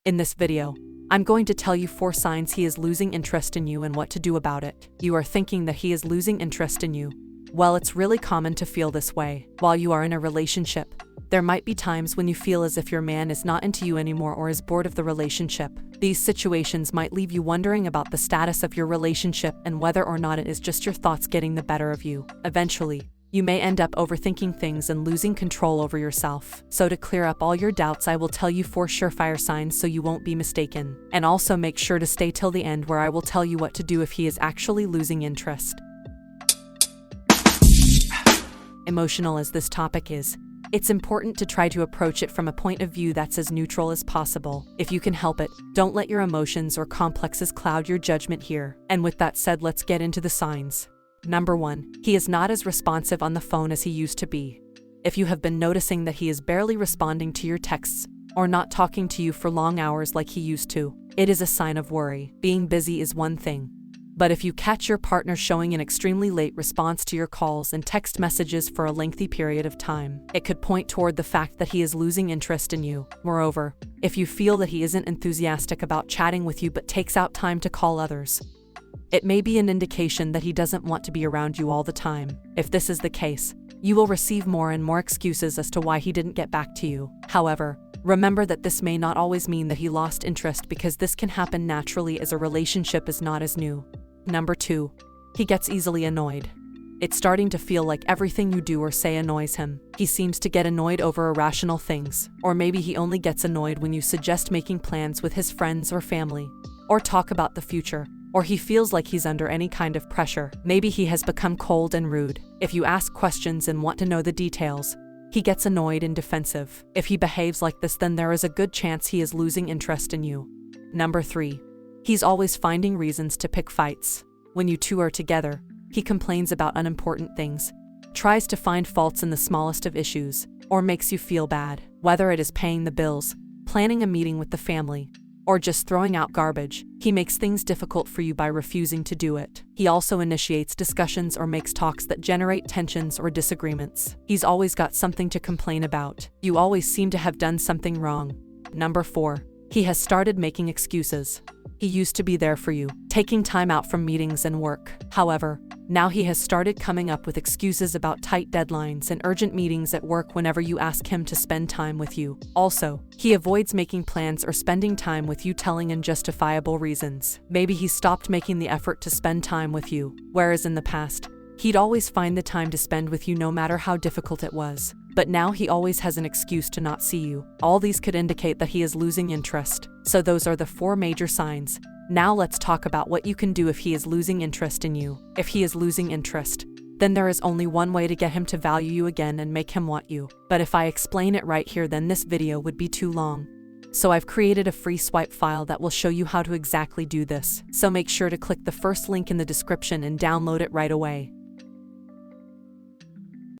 In this video, I'm going to tell you 4 signs he is losing interest in you and what to do about it. You are thinking that he is losing interest in you. Well, it's really common to feel this way. While you are in a relationship, there might be times when you feel as if your man is not into you anymore or is bored of the relationship. These situations might leave you wondering about the status of your relationship and whether or not it is just your thoughts getting the better of you. Eventually, you may end up overthinking things and losing control over yourself. So to clear up all your doubts, I will tell you 4 surefire signs so you won't be mistaken. And also make sure to stay till the end where I will tell you what to do if he is actually losing interest. Emotional as this topic is, it's important to try to approach it from a point of view that's as neutral as possible. If you can help it, don't let your emotions or complexes cloud your judgment here. And with that said, let's get into the signs. Number 1, he is not as responsive on the phone as he used to be. If you have been noticing that he is barely responding to your texts or not talking to you for long hours like he used to, it is a sign of worry. Being busy is one thing, but if you catch your partner showing an extremely late response to your calls and text messages for a lengthy period of time, it could point toward the fact that he is losing interest in you. Moreover, if you feel that he isn't enthusiastic about chatting with you but takes out time to call others, it may be an indication that he doesn't want to be around you all the time. If this is the case, you will receive more and more excuses as to why he didn't get back to you. However, remember that this may not always mean that he lost interest, because this can happen naturally as a relationship is not as new. Number 2, he gets easily annoyed. It's starting to feel like everything you do or say annoys him. He seems to get annoyed over irrational things, or maybe he only gets annoyed when you suggest making plans with his friends or family, or talk about the future. Or he feels like he's under any kind of pressure. Maybe he has become cold and rude. If you ask questions and want to know the details, he gets annoyed and defensive. If he behaves like this, then there is a good chance he is losing interest in you. Number 3, he's always finding reasons to pick fights. When you two are together, he complains about unimportant things, tries to find faults in the smallest of issues, or makes you feel bad. Whether it is paying the bills, planning a meeting with the family, or just throwing out garbage, he makes things difficult for you by refusing to do it. He also initiates discussions or makes talks that generate tensions or disagreements. He's always got something to complain about. You always seem to have done something wrong. Number 4, he has started making excuses. He used to be there for you, taking time out from meetings and work. However, now he has started coming up with excuses about tight deadlines and urgent meetings at work whenever you ask him to spend time with you. Also, he avoids making plans or spending time with you, telling unjustifiable reasons. Maybe he stopped making the effort to spend time with you, whereas in the past, he'd always find the time to spend with you no matter how difficult it was. But now he always has an excuse to not see you. All these could indicate that he is losing interest. So those are the 4 major signs. Now let's talk about what you can do if he is losing interest in you. If he is losing interest, then there is only one way to get him to value you again and make him want you. But if I explain it right here, then this video would be too long. So I've created a free swipe file that will show you how to exactly do this. So make sure to click the first link in the description and download it right away.